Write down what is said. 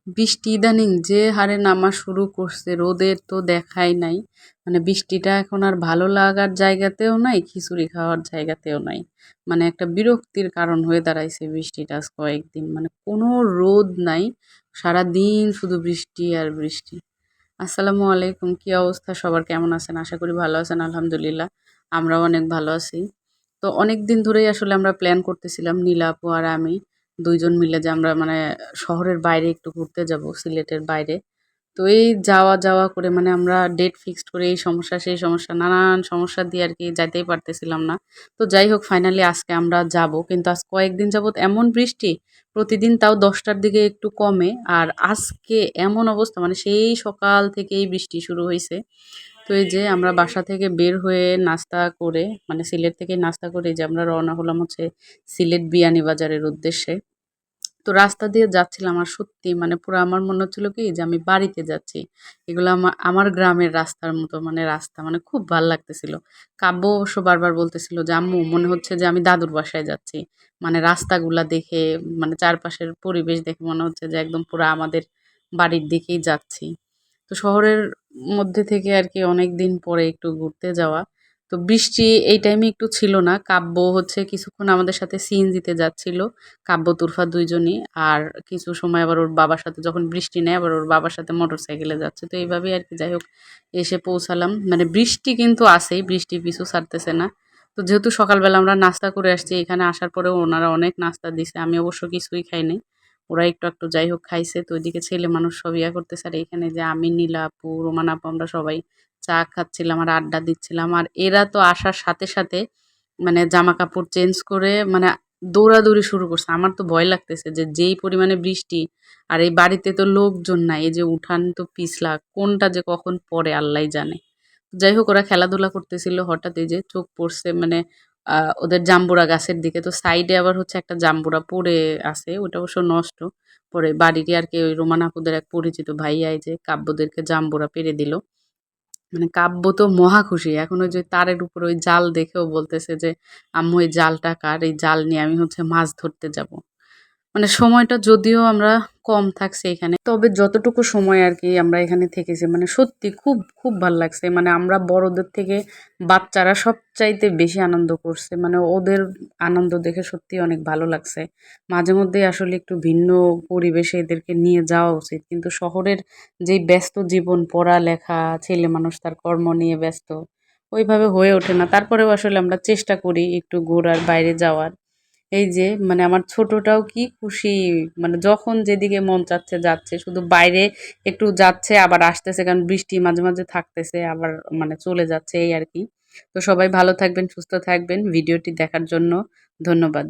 বৃষ্টি ইদানিং যে হারে নামা শুরু করছে, রোদের তো দেখাই নাই। মানে বৃষ্টিটা এখন আর ভালো লাগার জায়গাতেও নাই, খিচুড়ি খাওয়ার জায়গাতেও নাই। মানে একটা বিরক্তির কারণ হয়ে দাঁড়াইছে বৃষ্টিটা আজ কয়েকদিন। মানে কোনো রোদ নাই, সারাদিন শুধু বৃষ্টি আর বৃষ্টি। আসসালামু আলাইকুম, কি অবস্থা সবার, কেমন আছেন? আশা করি ভালো আছেন, আলহামদুলিল্লাহ। আমরাও অনেক ভালো আছি। তো অনেকদিন ধরেই আসলে আমরা প্ল্যান করতেছিলাম, নীলা আপু আর আমি ২ জন মিলে, যে আমরা মানে শহরের বাইরে একটু ঘুরতে যাব, সিলেটের বাইরে। তো এই যাওয়া করে মানে আমরা ডেট ফিক্সড করে এই সমস্যা, সেই সমস্যা, নানান সমস্যা দিয়ে আরকি যাইতেই পারতেছিলাম না। তো যাই হোক, ফাইনালি আজকে আমরা যাব। কিন্তু আজ কয়েকদিন যাবৎ এমন বৃষ্টি, প্রতিদিন তাও ১০টার দিকে একটু কমে। আর আজকে এমন অবস্থা, মানে সেই সকাল থেকেই বৃষ্টি শুরু হইছে। তো এই যে আমরা বাসা থেকে বের হয়ে নাস্তা করে, মানে সিলেট থেকে নাস্তা করে এই যে আমরা রওনা হলাম হচ্ছে সিলেট বিয়ানীবাজারের উদ্দেশ্যে। তো রাস্তা দিয়ে যাচ্ছিলাম আর সত্যি মানে পুরো আমার মনে হচ্ছিল কি যে আমি বাড়িতে যাচ্ছি। এগুলো আমার গ্রামের রাস্তার মতো মানে রাস্তা, মানে খুব ভাল লাগতেছিল। কাব্য অবশ্য বারবার বলতেছিল যে, "আম্মু মনে হচ্ছে যে আমি দাদুর বাসায় যাচ্ছি।" মানে রাস্তাগুলা দেখে, মানে চারপাশের পরিবেশ দেখে মনে হচ্ছে যে একদম পুরা আমাদের বাড়ির দিকেই যাচ্ছি। তো শহরের মধ্যে থেকে আরকি অনেকদিন পরে একটু ঘুরতে যাওয়া। তো বৃষ্টি এই টাইমে একটু ছিল না। কাব্য হচ্ছে কিছুক্ষণ আমাদের সাথে সিএনজিতে যাচ্ছিল। কাব্য, তুরফা ২ জনই। আর কিছু সময় আবার ওর বাবার সাথে, যখন বৃষ্টি নেয় আবার ওর বাবার সাথে মোটরসাইকেলে যাচ্ছে। তো এইভাবেই আরকি যাই হোক এসে পৌঁছালাম। মানে বৃষ্টি কিন্তু আছেই, বৃষ্টি পিছু ছাড়তেছে না। তো যেহেতু সকালবেলা আমরা নাস্তা করে আসছি, এখানে আসার পরেও ওনারা অনেক নাস্তা দিছে। আমি অবশ্য কিছুই খাই নাই। ওরা একটু যাই হোক খাইছে। তো ওইদিকে ছেলে মানুষ সব ইয়া করতেছে। আর এখানে যে আমি, নীলা আপু, রোমানা আপু আমরা সবাই চা খাচ্ছিলাম আর আড্ডা দিচ্ছিলাম। আর এরা তো আসার সাথে মানে জামাকাপড় চেঞ্জ করে মানে দৌড়াদৌড়ি শুরু করছে। আমার তো ভয় লাগতেছে যে যেই পরিমাণে বৃষ্টি, আর এই বাড়িতে তো লোকজন নাই। এই যে উঠান তো পিছলা, কোনটা যে কখন পড়ে আল্লাহই জানে। যাই হোক ওরা খেলাধুলা করতেছিল, হঠাৎ এই যে চোখ পড়ছে মানে ওদের জাম্বুরা গাছের দিকে। তো সাইডে আবার হচ্ছে একটা জাম্বুরা পড়ে আছে, ওটা অবশ্য নষ্ট। পরে বাড়িরই আরকি ওই রোমান আপুদের এক পরিচিত ভাইয়া এই যে কাব্যদেরকে জাম্বুরা পেড়ে দিল। মানে কাব্য তো মহা খুশি। এখন ওই যে তারের উপর ওই জাল দেখেও বলতেছে যে, "আম্মু এই জালটা কার? এই জাল নিয়ে আমি হচ্ছে মাছ ধরতে যাবো।" মানে সময়টা যদিও আমরা কম থাকছি এখানে, তবে যতটুকু সময় আরকি আমরা এখানে থেকেছি মানে সত্যি খুব ভাল লাগছে। মানে আমরা বড়দের থেকে বাচ্চারা সবচাইতে বেশি আনন্দ করছে। মানে ওদের আনন্দ দেখে সত্যিই অনেক ভালো লাগছে। মাঝেমধ্যেই আসলে একটু ভিন্ন পরিবেশে এদেরকে নিয়ে যাওয়া উচিত। কিন্তু শহরের যেই ব্যস্ত জীবন, পড়ালেখা, ছেলেমানুষ তার কর্ম নিয়ে ব্যস্ত, ওইভাবে হয়ে ওঠে না। তারপরেও আসলে আমরা চেষ্টা করি একটু ঘোরার, বাইরে যাওয়ার। এই যে মানে আমার ছোটটাও কি খুশি, মানে যখন যেদিকে মন চাচ্ছে যাচ্ছে, শুধু বাইরে একটু যাচ্ছে আবার আসতেছে, কারণ বৃষ্টি মাঝে থাকতেছে আবার মানে চলে যাচ্ছে এই আরকি। তো সবাই ভালো থাকবেন, সুস্থ থাকবেন। ভিডিওটি দেখার জন্য ধন্যবাদ।